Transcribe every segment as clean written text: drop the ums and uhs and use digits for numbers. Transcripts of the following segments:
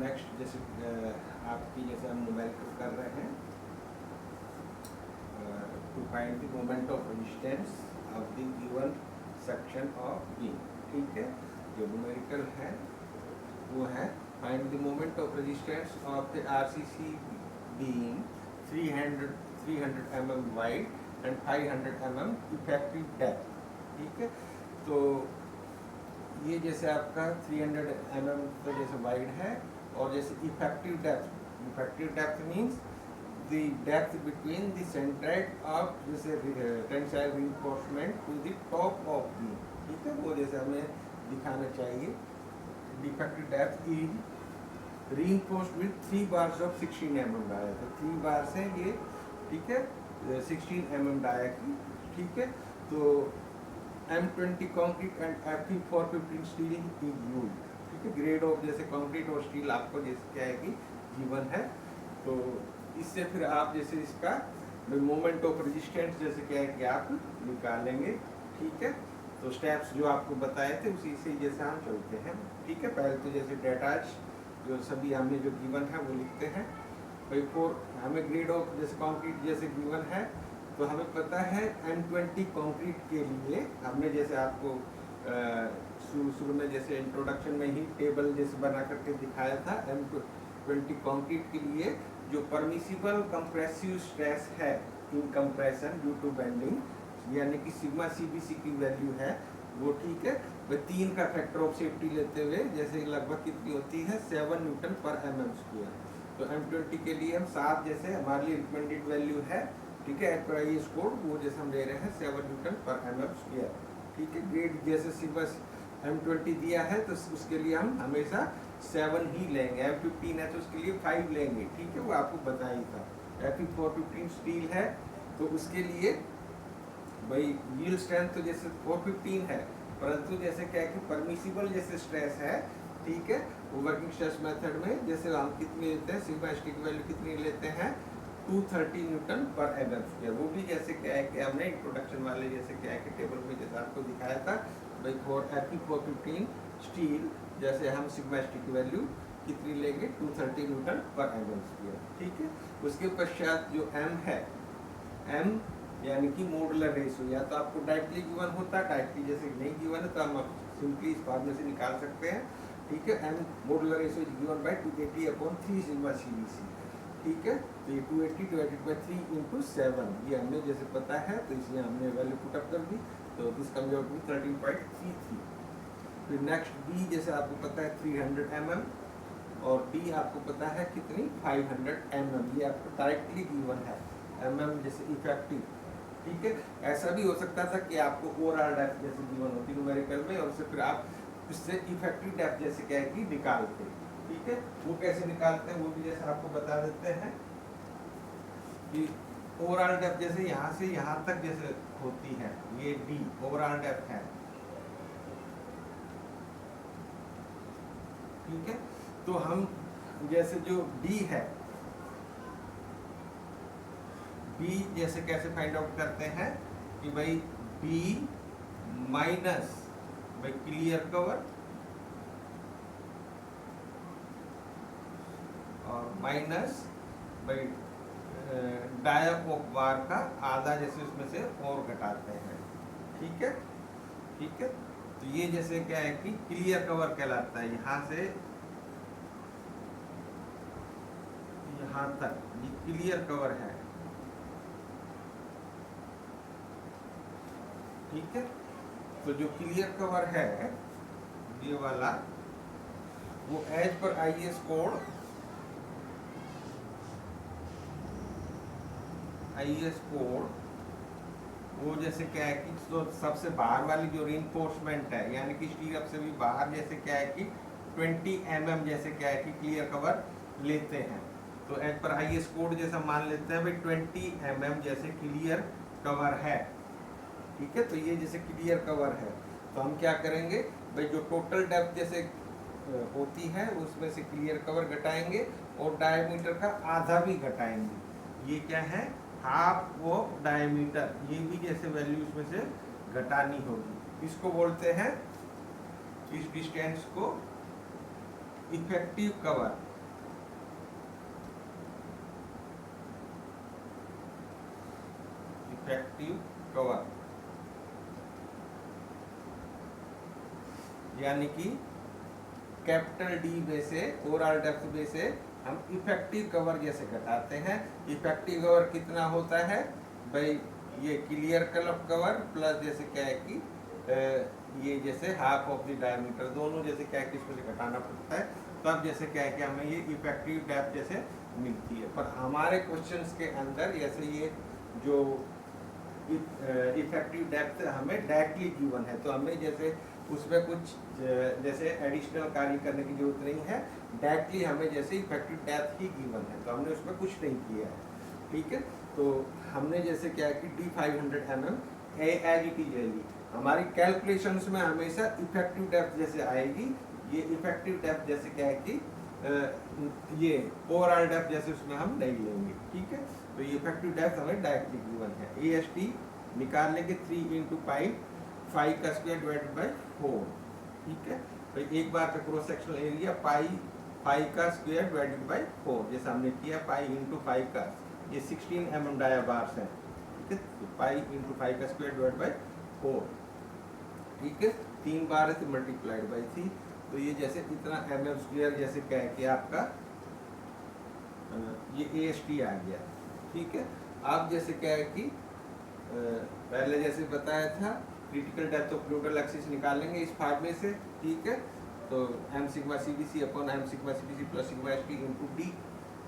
Next जैसे आपकी जैसे हम न्यूमेरिकल कर रहे हैं to find the moment of resistance of the given section of beam. ठीक है, जो न्यूमेरिकल है वो है find the moment of resistance of the RCC beam 300 mm wide and 500 mm effective depth. ठीक है, तो ये जैसे आपका 300 mm तो जैसे वाइड है और जैसे effective depth means the depth between the centroid of जैसे tensile reinforcement to the top of beam. ठीक है, वो जैसे हमें दिखाना चाहिए effective depth is reinforced with 3 bars of 16 mm dia. तो 3 बार्स हैं ये, ठीक है, 16 mm डाया की। ठीक है, तो M20 concrete and Fe415 steel is used. ठीक है, ग्रेड ऑफ जैसे कंक्रीट और स्टील आपको जैसे क्या है कि गिवन है, तो इससे फिर आप जैसे इसका मोमेंट ऑफ रेजिस्टेंस जैसे क्या है कि आप निकालेंगे। ठीक है, तो स्टेप्स जो आपको बताए थे उसी से जैसे हम चलते हैं। ठीक है, पहले तो जैसे डेटाज जो सभी हमने जो गिवन है वो लिखते हैं। भाई फोर हमें ग्रेड ऑफ जैसे कंक्रीट जैसे गिवन है, तो हमें पता है M20 कंक्रीट के लिए हमने जैसे आपको शुरू में जैसे इंट्रोडक्शन में ही टेबल जैसे बना करके दिखाया था। M20 कंक्रीट के लिए जो परमिसिबल कंप्रेसिव स्ट्रेस है in compression due to bending, यानी कि सिग्मा CBC की वैल्यू है वो, ठीक है, वह 3 का फैक्टर ऑफ सेफ्टी लेते हुए जैसे लगभग कितनी होती है 7 न्यूटन पर mm²। तो M20 के लिए हम 7 जैसे हमारे लिए रिकमेंडेड वैल्यू है। ठीक है, पर ये स्कोर वो जैसे हम ले रहे हैं 7 न्यूटन पर mm²। ठीक है, ग्रेड जैसे सिर्फ M20 दिया है तो उसके लिए हम हमेशा 7 ही लेंगे। M15 है तो उसके लिए 5 लेंगे। ठीक है, वो आपको बताया था। Fe415 स्टील है तो उसके लिए भाई यील्ड स्ट्रेंथ तो जैसे 415 है, परंतु जैसे क्या है कि परमिसिबल जैसे स्ट्रेस है। ठीक है, वो वर्किंग स्ट्रेस मेथड में जैसे हम कितनी लेते हैं सिग्मा स्टिक वैल्यू कितनी लेते हैं 230 न्यूटन पर mm²। वो भी जैसे क्या है कि हमने इंट्रोडक्शन वाले जैसे क्या है कि टेबल में जैसे आपको दिखाया था भाई Fe415 स्टील जैसे हम सिग्मा स्टिक वैल्यू कितनी लेंगे 230 न्यूटन पर mm²। ठीक है, उसके पश्चात जो M है, M यानी कि मॉडुलर रेशियो, या तो आपको डायरेक्टली गिवन होता है, डायरेक्टली जैसे नहीं गिवन है तो हम सिंपली इस फॉर्मूले से निकाल सकते हैं। ठीक है, M modular ratio is given by 280/3 sigma CBC। ठीक है, तो ये 280 डिवाइडेड बाय 3 × 7 ये हमें जैसे पता है, तो इसलिए हमने वैल्यू पुट अप कर दी, तो दिस कम्स आउट टू 13.33। फिर नेक्स्ट B जैसे आपको पता है 300 mm और D आपको पता है कितनी 500 mm, ये आपको डायरेक्टली गिवन है mm जैसे इफेक्टिव। ठीक है, ऐसा भी हो सकता था कि आपको ओवरऑल डेप्थ जैसे गिवन होती न्यूमेरिकल में और उससे फिर आप उससे इफेक्टिव डेप्थ जैसे क्या है कि निकालते। ठीक है, वो कैसे निकालते हैं वो भी जैसे आपको बता देते हैं कि ओवरऑल डेप्थ जैसे यहाँ से यहाँ तक जैसे होती है, ये D ओवरऑल डेप्थ है। ठीक है, तो हम जैसे जो D है, B जैसे कैसे फाइंड आउट करते हैं कि भाई B माइनस भाई क्लियर कवर और माइनस भाई डाया ऑफ बार का आधा जैसे उसमें से और घटाते हैं। ठीक है, ठीक है, तो ये जैसे क्या है कि क्लियर कवर कहलाता है, यहाँ से यहाँ तक ये क्लियर कवर है। ठीक है, तो जो क्लियर कवर है ये वाला वो एज पर IS कोड वो जैसे क्या है कि तो सबसे बाहर वाली जो रिइंफोर्समेंट है यानी कि स्टीरअप से भी बाहर जैसे क्या है कि 20 mm जैसे क्या है कि क्लियर कवर लेते हैं। तो एज पर IS कोड जैसा मान लेते हैं भाई 20 mm जैसे क्लियर कवर है। ठीक है, तो ये जैसे क्लियर कवर है तो हम क्या करेंगे भाई जो टोटल डेप्थ जैसे होती है उसमें से क्लियर कवर घटाएंगे और डायमीटर का आधा भी घटाएंगे। ये क्या है हाफ वो डायमीटर, ये भी जैसे वैल्यू इसमें से घटानी होगी। इसको बोलते हैं इस डिस्टेंस को इफेक्टिव कवर। इफेक्टिव कवर, यानी कि कैपिटल डी में से ओवरऑल डेप्थ में से हम इफेक्टिव कवर जैसे घटाते हैं। इफेक्टिव कवर कितना होता है भाई, ये क्लियर कवर प्लस जैसे क्या है कि ये जैसे हाफ ऑफ द डायमीटर, दोनों जैसे क्या है कि इसमें से घटाना पड़ता है, तब जैसे क्या है कि हमें ये इफेक्टिव डेप्थ जैसे मिलती है। पर हमारे क्वेश्चंस के अंदर जैसे ये जो इफेक्टिव डेप्थ हमें डायरेक्टली गिवन है, तो हमें जैसे उसमें कुछ जैसे एडिशनल कार्य करने की जरूरत नहीं है, डायरेक्टली हमें जैसे इफेक्टिव डेप्थ ही गिवन है, तो हमने उसमें कुछ नहीं किया है। ठीक है, तो हमने जैसे क्या है कि D500 mm as it is value हमारी कैलकुलेशंस में हमेशा इफेक्टिव डेप्थ जैसे आएगी। ये इफेक्टिव डेप्थ जैसे क्या है कि ये ओवरऑल डेप्थ जैसे उसमें हम नहीं लेंगे। ठीक है, तो ये इफेक्टिव डेप्थ हमें डायरेक्टली गिवन है। AST निकाल लेंगे 3 × पाई 5 का स्क्वायर डिवाइडेड बाई 4। ठीक है, तो एक बार का क्रॉस सेक्शनल एरिया पाई 5 का स्क्वायर डिवाइडेड बाई 4 जैसे हमने किया, पाई × 5 का, ये 16 mm डाया बार्स है। ठीक है, तो पाई × 5 का स्क्वायर डिवाइडेड बाई 4। ठीक है, 3 बार है तो मल्टीप्लाइड बाई 3, तो ये जैसे इतना mm² जैसे क्या है कि आपका ये AST आ गया। ठीक है, अब जैसे क्या है कि पहले जैसे बताया था critical depth of neutral axis निकालेंगे इस फार्मूले से। ठीक है, तो m sigma CBC upon m sigma CBC plus sigma ST into D,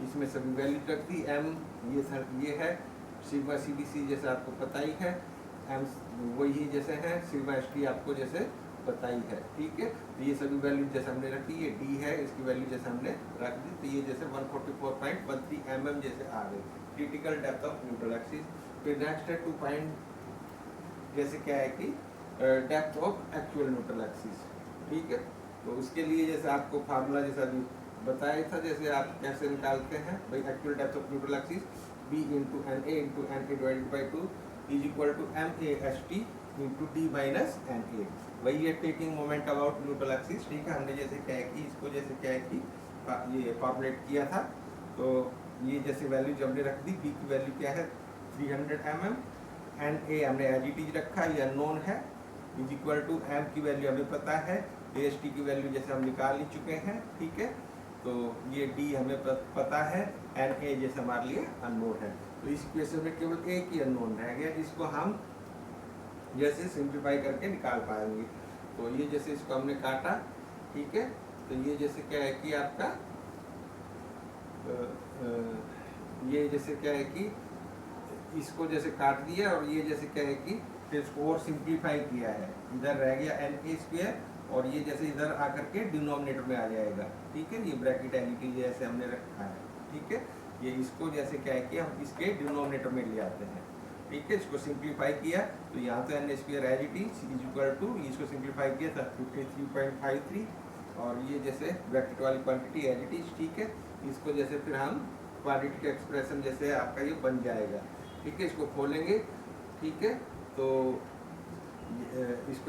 इसमें सभी वैल्यू रख दी। m ये है, सिग्मा CBC जैसे आपको पता ही है, m वही जैसे है, सिग्मा ST आपको जैसे पता ही है। ठीक है, तो ये सभी वैल्यू जैसे हमने रखी, ये D है, इसकी वैल्यू जैसे हमने रख दी, तो ये जैसे 144.13 mm जैसे आ गई critical depth of neutral axis. फिर नेक्स्ट है 2 पॉइंट जैसे क्या है कि depth of actual neutral axis. ठीक है, तो उसके लिए जैसे आपको फार्मूला जैसा अभी बताया था, जैसे आप कैसे निकालते हैं भाई, actual depth of neutral axis B × NA × NA divided by 2 is equal to MAST × D minus NA। वही है taking moment about neutral axis. ठीक है, हमने जैसे क्या है कि इसको जैसे क्या है कि ये फॉर्मुलेट किया था, तो ये जैसे वैल्यू जब हमने रख दी, B की वैल्यू क्या है 300 mm, NA हमने एज इट इज रखा, ये अननोन है, इज इक्वल टू M की वैल्यू हमें पता है, AST की वैल्यू जैसे हम निकाल ही चुके हैं। ठीक है, तो ये D हमें पता है, NA जैसे हमारे लिए अननोन है, तो इस इक्वेशन में केवल एक ही अननोन रह गया जिसको हम जैसे सिंप्लीफाई करके निकाल पाएंगे। तो ये जैसे इसको हमने काटा, ठीक है, तो ये जैसे क्या है कि आपका ये जैसे क्या है कि इसको जैसे काट दिया, और ये जैसे क्या है कि फिर इसको और सिंप्लीफाई किया है, इधर रह गया NA² और ये जैसे इधर आकर के डिनोमिनेटर में आ जाएगा। ठीक है, ये ब्रैकेट एलिटी जैसे हमने रखा है। ठीक है, ये इसको जैसे क्या है कि हम इसके डिनोमिनेटर में ले आते हैं। ठीक है, इसको सिंप्लीफाई किया तो यहाँ तो NA² as it is equal to, इसको सिंप्लीफाई किया था 53.53, और ये जैसे ब्रैकेट वाली क्वांटिटी एज इट इज। ठीक है, इसको जैसे फिर हम क्वांटिटी का एक्सप्रेशन जैसे आपका ये बन जाएगा। ठीक है, इसको खोलेंगे। ठीक है, तो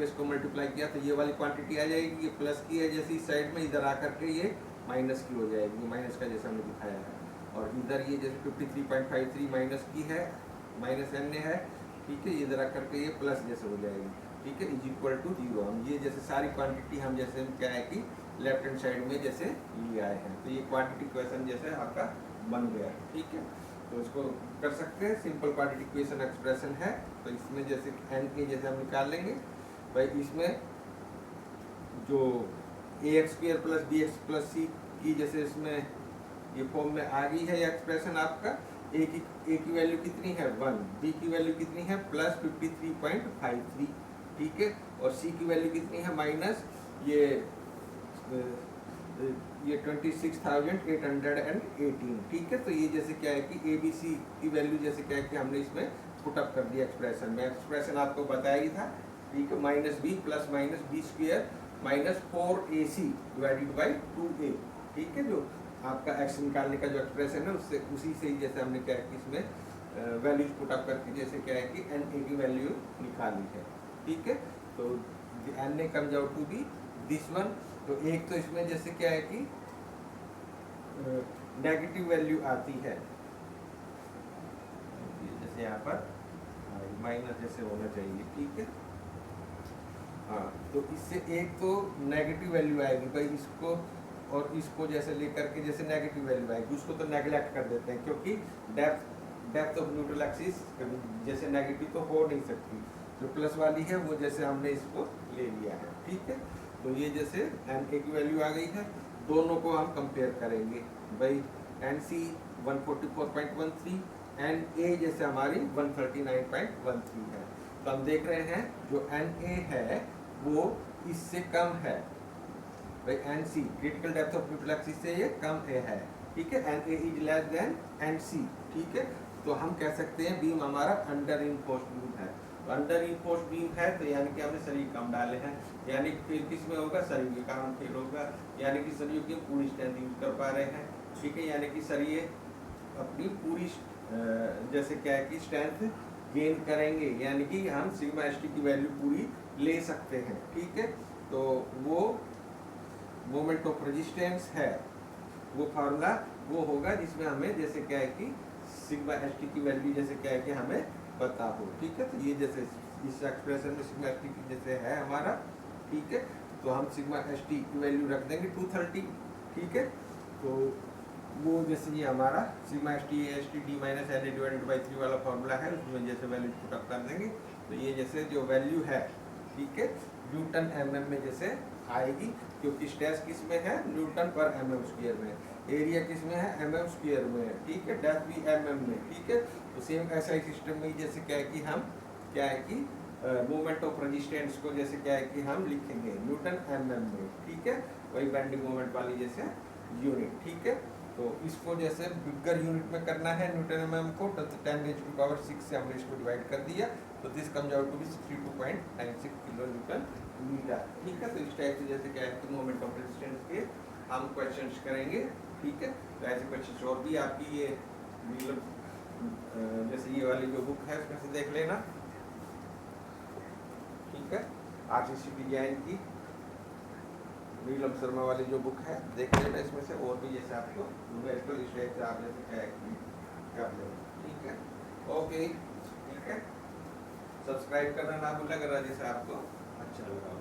इसको मल्टीप्लाई किया तो ये वाली क्वांटिटी आ जाएगी, ये प्लस की है जैसे इस साइड में, इधर आकर के ये माइनस की हो जाएगी, माइनस का जैसा हमने दिखाया है, और इधर ये जैसे 53.53 माइनस की है, माइनस NA है। ठीक है, इधर आकर के ये प्लस जैसे हो जाएगी। ठीक है, इज इक्वल टू 0। हम ये जैसे सारी क्वांटिटी हम जैसे क्या है कि लेफ्ट हैंड साइड में जैसे लिए आए हैं, तो ये क्वांटिटी क्वेश्चन जैसे आपका बन गया। ठीक है, तो इसको कर सकते हैं, सिंपल क्वांटिटी इक्वेशन एक्सप्रेशन है। तो इसमें जैसे NA जैसे हम निकाल लेंगे भाई, इसमें जो AX² + BX + C की जैसे इसमें ये फॉर्म में आ गई है ये एक्सप्रेशन आपका। A की वैल्यू कितनी है 1, B की वैल्यू कितनी है +53.53। ठीक है, और C की वैल्यू कितनी है माइनस ये 26,818। ठीक है, तो ये जैसे क्या है कि ABC की वैल्यू जैसे क्या है कि हमने इसमें पुट अप कर दिया एक्सप्रेशन में। एक्सप्रेशन आपको बताया ही था। ठीक है, -B + -B² -4AC divided by 2A। ठीक है, जो आपका एक्स निकालने का जो एक्सप्रेशन है उससे उसी से ही जैसे हमने क्या है कि इसमें वैल्यूज पुट अप करके जैसे क्या है कि NA की वैल्यू निकाली है। ठीक है, तो NA comes out to be this one. तो एक तो इसमें जैसे क्या है कि नेगेटिव वैल्यू आती है, जैसे यहाँ पर माइनस जैसे होना चाहिए, ठीक है। हाँ, तो इससे एक तो नेगेटिव वैल्यू आएगी भाई, इसको और इसको जैसे लेकर के जैसे नेगेटिव वैल्यू आएगी, उसको तो नेगलेक्ट कर देते हैं, क्योंकि डेप्थ ऑफ न्यूट्रल एक्सिस जैसे नेगेटिव तो हो नहीं सकती, जो प्लस वाली है वो जैसे हमने इसको ले लिया है, ठीक है। तो ये जैसे एन ए की वैल्यू आ गई है, दोनों को हम कंपेयर करेंगे भाई, एन सी 144.13 एन ए जैसे हमारी 139.13 है। तो हम देख रहे हैं जो एन ए है वो इससे कम है भाई, N C critical depth of neutral axis से ये कम ए है, ठीक है। N A is less than N C, ठीक है। तो हम कह सकते हैं बीम हमारा अंडर रिइंफोर्स्ड बीम है। तो अंडर रिइंफोर्स्ड बीम है तो यानी कि हमने सरिये कम डाले हैं, यानी कि किस में होगा, सरिये का काम फेल होगा, यानी कि सरियों की पूरी स्ट्रेंथ यूज कर पा रहे हैं, ठीक है। यानी कि सरिये अपनी पूरी जैसे क्या है कि स्ट्रेंथ गेन करेंगे, यानी कि हम सिग्मा एस टी की वैल्यू पूरी ले सकते हैं, ठीक है। तो वो मोमेंट ऑफ रेजिस्टेंस है, वो फार्मूला वो होगा जिसमें हमें जैसे क्या है कि सिग्मा एस टी की वैल्यू जैसे क्या है कि हमें पता हो, ठीक है। तो ये जैसे इस एक्सप्रेशन में सिग्मा एस टी की जैसे है हमारा, ठीक है। तो हम सिग्मा एस टी की वैल्यू रख देंगे 230, ठीक है। तो वो जैसे ये हमारा sigma S T D minus N A divided by 3 वाला फार्मूला है, उसमें जैसे वैल्यू पुटअप कर देंगे तो ये जैसे जो वैल्यू है, ठीक है, न्यूटन एमएम में जैसे आएगी, क्योंकि स्ट्रेस किस में है, न्यूटन पर एमएम स्क्वायर में, एरिया किस में है, एमएम स्क्वायर में है, ठीक है, डेप्थ भी एमएम में, ठीक है। तो सेम ऐसा ही सिस्टम में जैसे क्या है कि हम क्या है कि मोमेंट ऑफ रेजिस्टेंस को जैसे क्या है कि हम लिखेंगे न्यूटन एमएम में, ठीक है, वही बेंडिंग मोमेंट वाली जैसे यूनिट, ठीक है। तो इसको जैसे बिगर यूनिट में करना है न्यूटन एमएम को, तो 10⁻⁶ से हमने इसको डिवाइड कर दिया, तो this comes out to be 62.96 kilo newton metre, ठीक है। तो इस टाइप से जैसे क्या है कि मोमेंट ऑफ रेजिस्टेंस के हम क्वेश्चंस करेंगे, ठीक है। तो ऐसे क्वेश्चंस और भी आपकी ये मतलब जैसे ये वाली जो बुक है उसमें से देख लेना, ठीक है। आरसीसी डिजाइन की नीलम शर्मा वाली जो बुक है देख लेना, इसमें से और भी जैसे आपको न्यूमेरिकल इस टाइप से आप जैसे क्या है कर लेना, ठीक है। ओके, ठीक है। सब्सक्राइब करना ना भूलें अगर जैसे आपको अच्छा लगा।